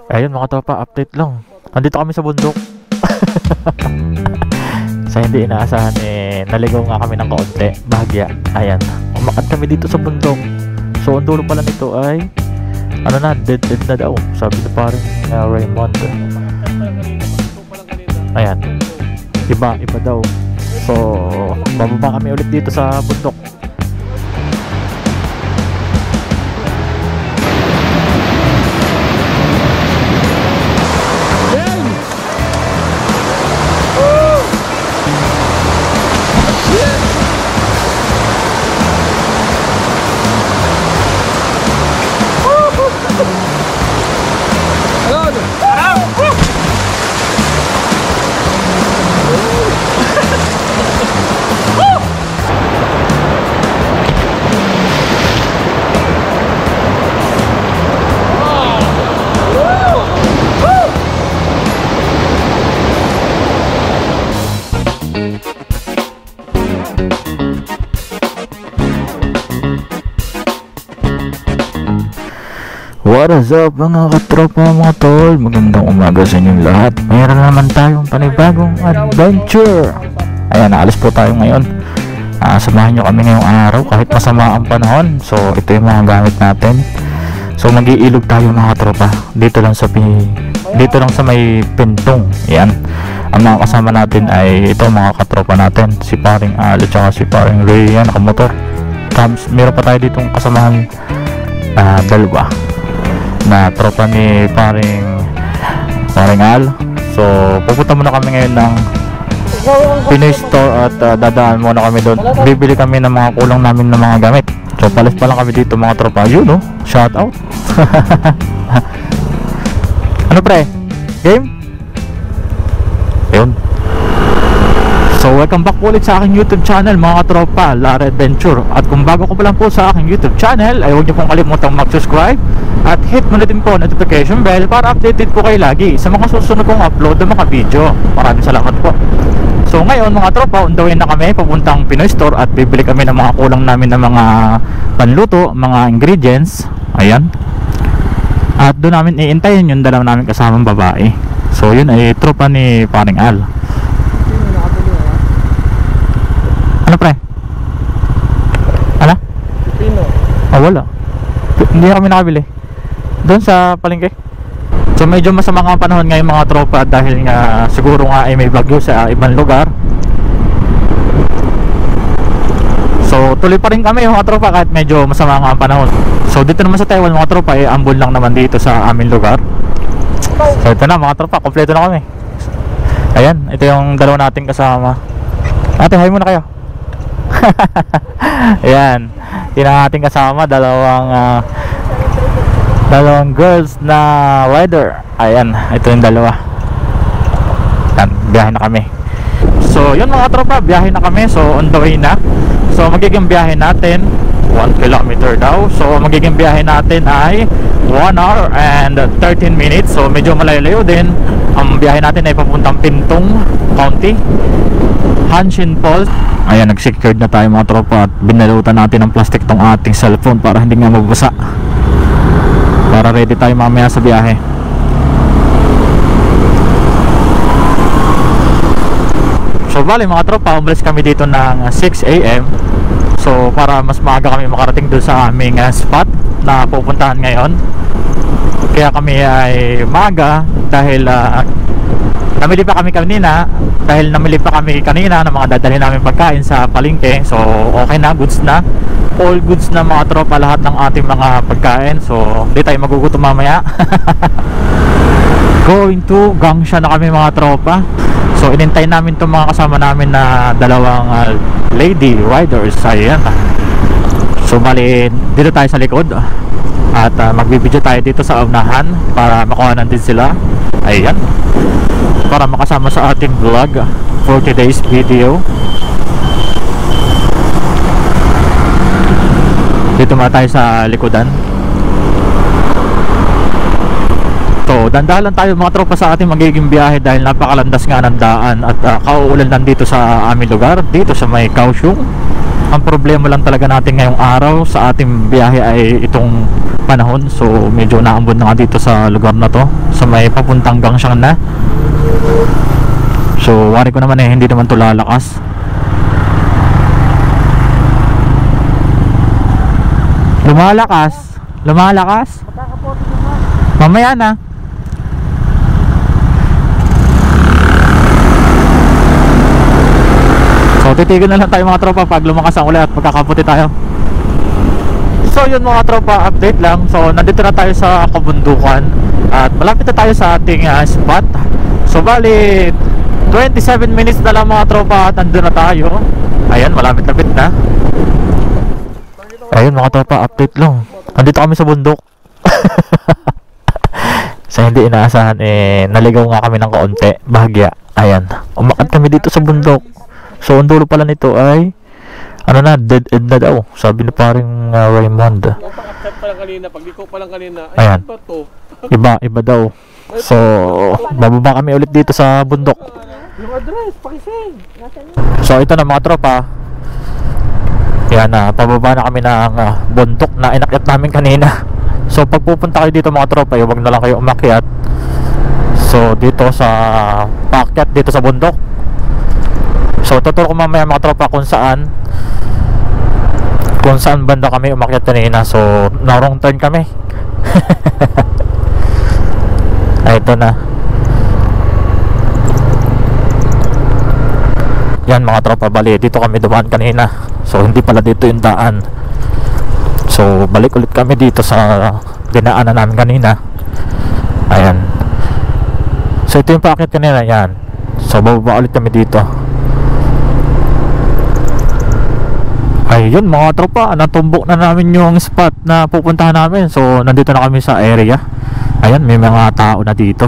Ayun mga tropa, update lang. Andito kami sa bundok. Sa hindi inaasahan naligaw nga kami ng kaunti. Bahagya. Ayan. Umakat kami dito sa bundok. So ang dulo pala nito ay ano na, dead end na daw. Sabi na parang Raymond. Ayan. Iba daw. So bababa kami ulit dito sa bundok. What is up mga katropa, mga tol? Magandang umaga sa inyong lahat. Mayroon naman tayong panibagong adventure. Ayan, naalis po tayo ngayon. Samahan nyo kami ngayong araw kahit masama ang panahon. So ito yung mga gamit natin. So mag-iilog tayo mga katropa. Dito lang sa may pintong. Ayan. Ang mga kasama natin ay ito mga katropa natin, si paring Al at si paring Ray. Yan, nakamotor. Tapos meron pa tayo ditong kasamahan dalawa na tropa ni paring Al. So pupunta muna kami ngayon ng Pinoy Store at dadaan muna kami doon. Bibili kami ng mga kulang namin ng mga gamit. So palis pa lang kami dito mga tropa. Yun no, shout out. Ano pre? Game? Ayun. So welcome back po ulit sa aking YouTube channel mga katropa, Lara Adventure. At kung bago ko pa lang po sa aking YouTube channel, ay huwag niyo pong kalimutang mag-subscribe at hit mo na din po notification bell para updated po kayo lagi sa mga susunod kong upload ng mga video. Maraming salamat po. So ngayon mga tropa, on the way na kami papuntang Pinoy Store at bibili kami ng mga kulang namin ng mga panluto, mga ingredients. Ayan. At doon namin iintayin yung dalawa namin kasamang babae. So yun ay tropa ni paring Al. Ano pre? Ano? Pino. Wala. Hindi kami nakabili. Doon sa palengke. So medyo masama nga panahon ngayon mga tropa dahil nga siguro nga ay may bagyo sa ibang lugar. So tuloy pa rin kami mga tropa kahit medyo masama nga ang panahon. So dito naman sa Taiwan mga tropa ambon lang naman dito sa aming lugar. So ito na mga tropa, kompleto na kami. Ayan, ito yung dalawa nating kasama. Ate, hi muna kayo. Ayan, yun ang ating kasama, dalawang girls na rider. Ayan, ito yung dalawa. Ayan, biyahe na kami. So yun mga tropa, biyahe na kami. So on the way na. So magiging biyahe natin 1 kilometer daw. So magiging biyahe natin ay 1 hour and 13 minutes. So medyo malayo-layo din. Ang biyahe natin ay papuntang Pintong County, Hanshin Falls. Ayan, nag-secured na tayo mga tropa at binalutan natin ng plastic tong ating cellphone para hindi nga mabasa, para ready tayo mamaya sa biyahe. So bali mga tropa, umalis kami dito ng 6 AM. So para mas maaga kami makarating doon sa aming spot na pupuntahan ngayon. Kaya kami ay maaga dahil namili pa kami kanina. Dahil namili pa kami kanina ng mga dadalhin namin pagkain sa palengke. So okay na, goods na. All goods na mga tropa, lahat ng ating mga pagkain. So hindi tayo magugutom mamaya. Going to Gangsha na kami mga tropa. So inintay namin itong mga kasama namin na dalawang lady riders. Ayan. So bali dito tayo sa likod. At magbibideo tayo dito sa unahan para makuhanan din sila. Ayan, para makasama sa ating vlog for today's video. Dito muna tayo sa likodan. So dandahan lang tayo mga tropa sa ating magiging biyahe dahil napakalandas nga ng daan at kauulan lang dito sa aming lugar, dito sa may Kaohsiung. Ang problema lang talaga natin ngayong araw sa ating biyahe ay itong panahon. So medyo naambon na nga dito sa lugar na to, sa may papuntang Gangshan na. So wari ko naman hindi naman to lalakas. Lumalakas. Mamaya na. So titigil na lang tayo mga tropa pag lumakas ang ulan at magkakaputi tayo. So yun mga tropa, update lang. So nandito na tayo sa kabundukan at malapit na tayo sa ating spot. So bali 27 minutes na lang mga tropa at nandun na tayo. Ayan, malapit-lapit na. Ayun mga tropa, update lang. Nandito kami sa bundok. Sa hindi inaasahan naligaw nga kami ng kaunti. Bahagya. Ayan, umakyat kami dito sa bundok. So ang dulo pala nito ay dead end na daw. Sabi ni paring Raymond. Napaka-chat pa lang kanina, pag-liko pa lang kanina. Ayan. Ba to? Iba daw. So bababa kami ulit dito sa bundok. Yung address, pakisend. So ito na mga tropa. Yan na, pababa na kami ng bundok na inakyat namin kanina. So pag pupunta kayo dito mga tropa, huwag na lang kayo umakyat. So dito sa paakyat dito sa bundok. So tuturo ko mamaya mga tropa kung saan banda kami umakyat kanina. So na wrong turn kami. Ay, ito na. Yan mga tropa, bali dito kami dumaan kanina. So hindi pala dito yung daan. So balik ulit kami dito sa dinaanan namin kanina. Ayan. So ito yung paakyat kanina. Yan. So bababa ulit kami dito. Ayun mga tropa, natumbok na namin yung spot na pupuntahan namin. So nandito na kami sa area. Ayan, may mga tao na dito.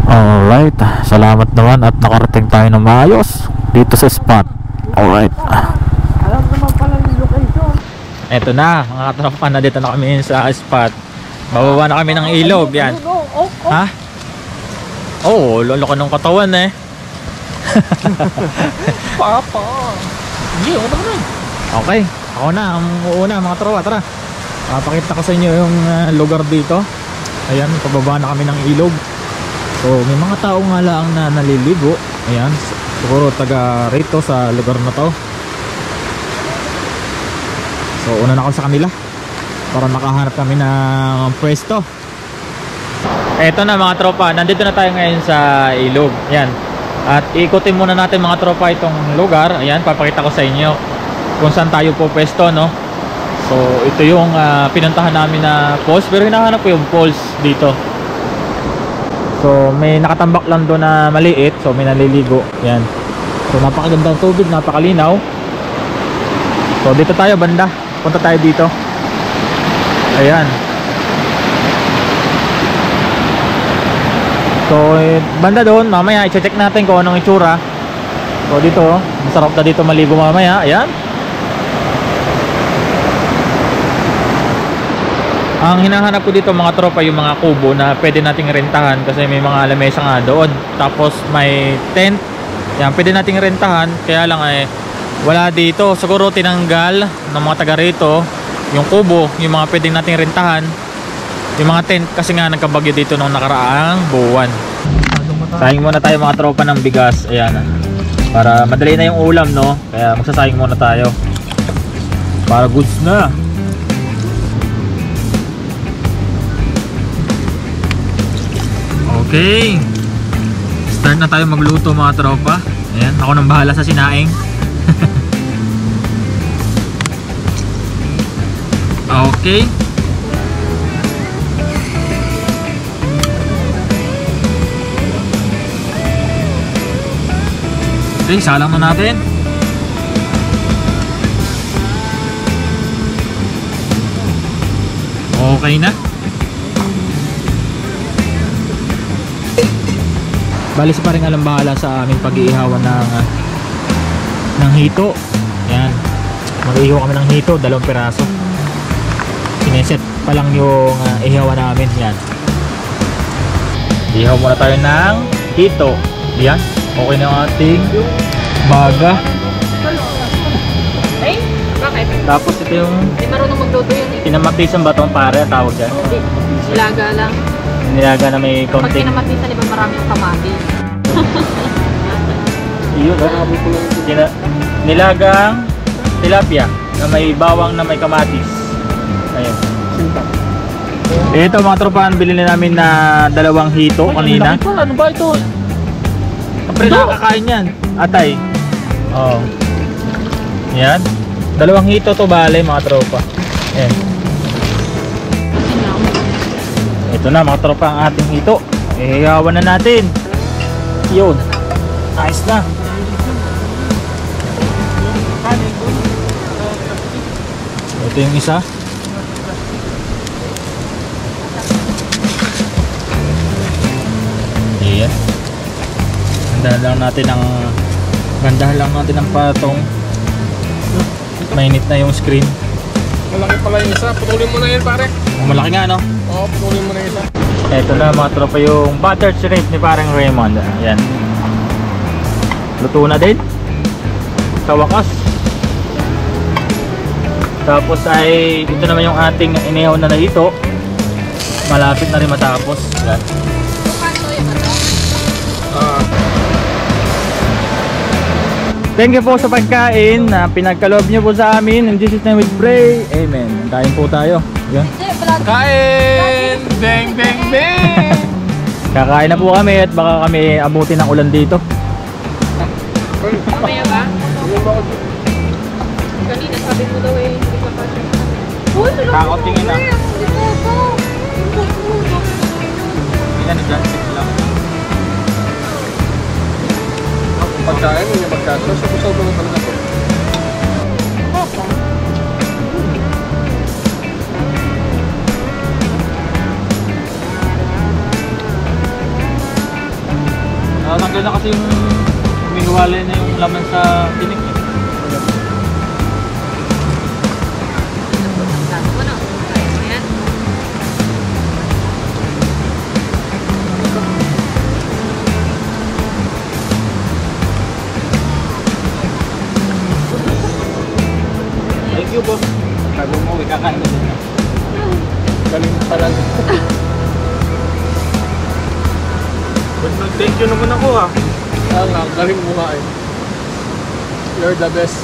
Alright, salamat naman at nakarating tayo ng maayos dito sa spot. Alright. Alam naman pala yung location. Eto na mga tropa, nandito na kami sa spot. Bababa na kami ng ilog. Yan. Ha? Oh, lolo ka ng katawan Papa. Okay, ako na ang uuna mga tropa. Tara, papakita ko sa inyo yung lugar dito. Ayan, pababa na kami ng ilog. So may mga tao nga lang na naliligo. Ayan, siguro taga rito sa lugar na to. So una na ako sa kanila para makahanap kami ng pwesto. Eto na mga tropa, nandito na tayo ngayon sa ilog. Ayan, at ikutin muna natin mga tropa itong lugar. Ayan, papakita ko sa inyo kung saan tayo po pwesto, no? So ito yung pinuntahan namin na falls. Pero hinahanap ko yung falls dito. So may nakatambak lang doon na maliit. So may naliligo. Ayan. So napakagandang tubig, napakalinaw. So dito tayo banda. Punta tayo dito. Ayan. So banda doon, mamaya i-check natin kung anong itsura. So dito, masarap na dito maligo mamaya. Ayan. Ang hinahanap ko dito mga tropa yung mga kubo na pwede nating rentahan kasi may mga lamesa nga doon. Tapos may tent. Yan, pwede nating rentahan. Kaya lang wala dito. Siguro tinanggal ng mga taga rito yung kubo, yung mga pwede nating rentahan. Yung mga tent kasi nga nagkabagyo dito nung nakaraang buwan. Sayang muna tayo mga tropa ng bigas. Ayan. Para madali na yung ulam, no? Kaya magsasayang muna tayo. Para goods na. Okay. Start na tayo magluto mga tropa. Ayan, ako nang bahala sa sinaing. Okay. Okay, salang na natin. Okay na. Bali si paring alam bahala sa aming pag-iihawan ng hito. Yan. Mag-iihaw kami ng hito, 2 piraso. Sineset pa lang yung ihawan namin. Yan. Ihaw muna tayo ng hito. Yan. Okay na ang ating baga. Ay, bakit? Tapos ito yung Hindi marunong magluto yun eh. pinamatisan ba itong pare ang tawag dyan? Hindi. Ilaga lang. Nilaga na may Pag konting. kinamatisan, di ba marami yung kamatis? Yun, nilagang tilapia na may bawang na may kamatis. Ayun. Ito mga tropa, bilhin namin na 2 hito kanina. Ano ba ito? Siyempre nakakain yan. Atay. Oo. Yan. 2 hito to bale mga tropa. Ayan. Ito na mga tropa ang ating hito. Ihawan na natin. Yun. Ayos na. Ito yung isa. Ayan. Gandahan lang natin ang patong. Mainit na yung screen. Malaki pala yung isa. Putulin mo na yun, pare. Malaki nga no? Oo, putulin mo na yung isa. Ito na mga tropa yung butter shrimp ni parang Raymond. Ayan. Luto na din. Sa wakas. Tapos ay ito naman yung ating inihaw na ito. Malapit na rin matapos. Ayan. Thank you po sa pagkain na pinagkaloob niyo po sa amin. And this is name with pray. Amen. Kain po tayo. Yan. Kain! Bang, bang, bang! Kakain na po kami at baka kami abutin ng ulan dito. Mamaya ba? Kanina sabi mo daw eh, hindi ka pa siya. Kakotingin na. Ilan dyan? 6 lang. Pagkain, yung pagkain. Sasaw mo naman ako. Tanggal na kasi yung minuwalay na yung laman sa tinik eh. Thank you boss. Sabi mo, kakain ko din. Galing pala. Thank you naman ako ah. Galing mo nga eh. You're the best.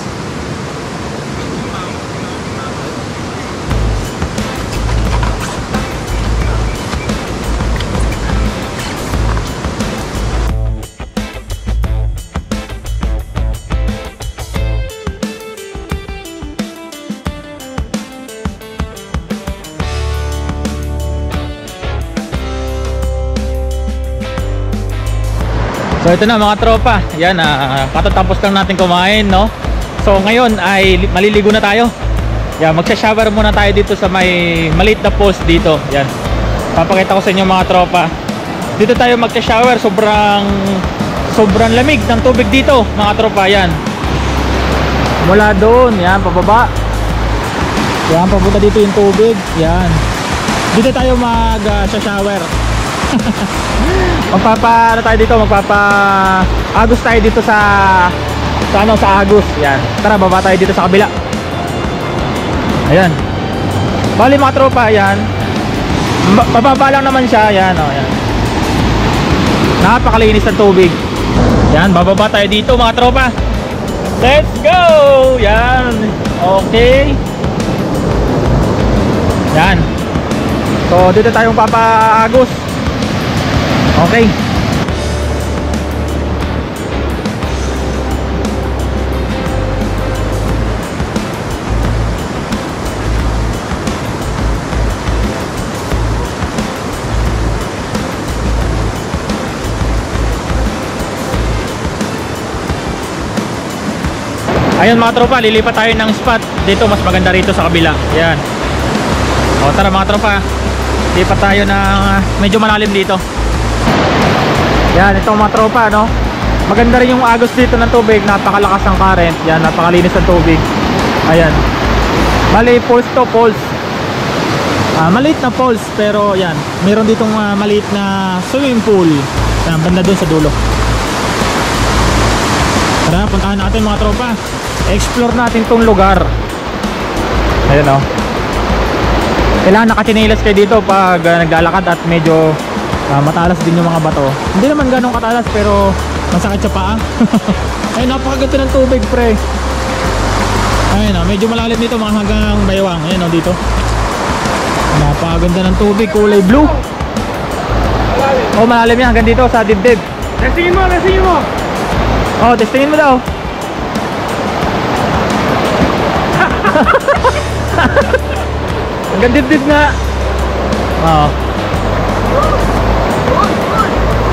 So ito na mga tropa. Yan, katatapos lang natin kumain, no? So ngayon ay maliligo na tayo. Yan, magsha-shower muna tayo dito sa may maliit na post dito. Yan. Papakita ko sa inyo mga tropa. Dito tayo magsha-shower, sobrang lamig ng tubig dito, mga tropa. Yan. Mula doon, yan, pababa. Yan, papunta dito yung tubig. Yan. Dito tayo mag-shower. Magpapa tayo dito, agos tayo dito sa agos. Yan. Tara, baba tayo dito sa kabila. Ayan. Bali mga tropa, yan. Mababa lang naman siya, yan, oh, yan. Napakalinis ng tubig. Yan, bababa tayo dito mga tropa. Let's go! Yan. Okay. Yan. So dito tayong papaagos. Okay. Ayun mga tropa, lilipat tayo ng spot. Dito mas maganda rito sa kabila. Yan. O tara mga tropa, lipat tayo ng medyo malalim dito. Yan, ito mga tropa, no? Maganda rin yung agos dito ng tubig. Napakalakas ng current. Yan, napakalinis ng tubig. Ayan. Mali, pulse to pulse. Maliit na pulse, pero yan, meron ditong maliit na swimming pool. Yan, banda dun sa dulo. Tara, puntahan natin mga tropa. Explore natin tong lugar. Ayan, oh. Kailangan nakachinelas kayo dito pag naglalakad at medyo matalas din yung mga bato. Hindi naman ganun katalas pero masakit sa paa. Ay, napakaganda ng tubig, pre. Ayun o, medyo malalim dito mga hanggang baywang. Ayun o, dito napakaganda ng tubig, kulay blue. Oh, malalim yan hanggang dito sa dibdib. Testingin mo, testingin mo. Oh, testingin mo daw. Hanggang dibdib nga. Oh.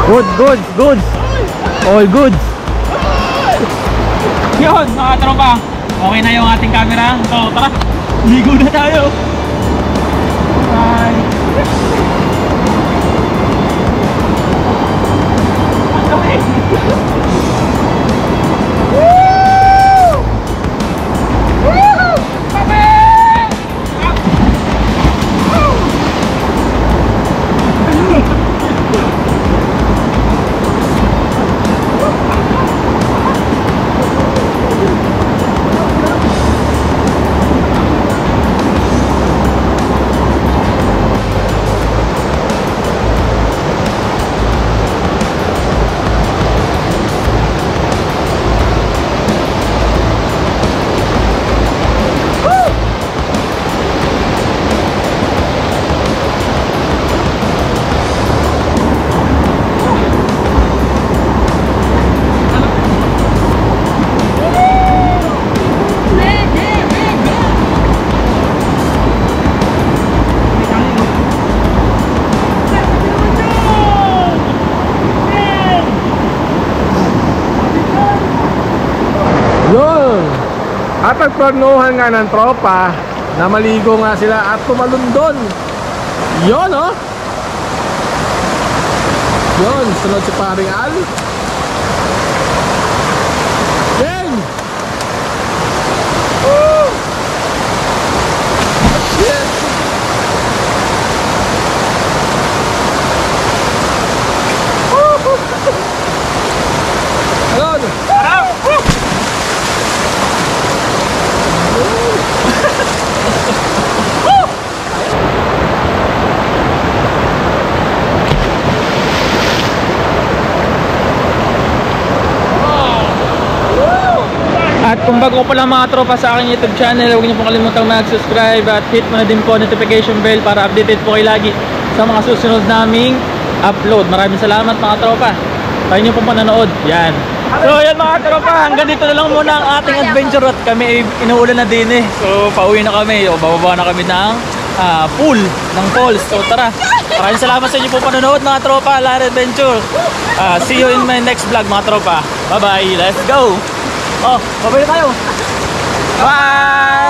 Good. All good. Yun, mga tropa. Okay na yung ating camera. So, tara. Ligo na tayo. Bye. Okay. At nagplanuhan nga ng tropa na maligo nga sila at tumalundon. Yun, oh. Yun, sunod si paring Al. Yan. Yes. Ayun. At kung bago pa lang mga tropa sa aking YouTube channel, huwag niyo pong kalimutang mag-subscribe at hit mo na din po notification bell para updated po kayo lagi sa mga susunod naming upload. Maraming salamat mga tropa sa inyo pong panonood. Yan. So yan mga tropa, hanggang dito na lang muna ang ating adventure at kami inuulan na din eh. So pauwi na kami o bababa na kami ng pool ng falls. So tara, maraming salamat sa inyo pong panonood mga tropa, Larry Adventure. See you in my next vlog mga tropa. Bye bye, let's go. Oh, babay tayo. Bye!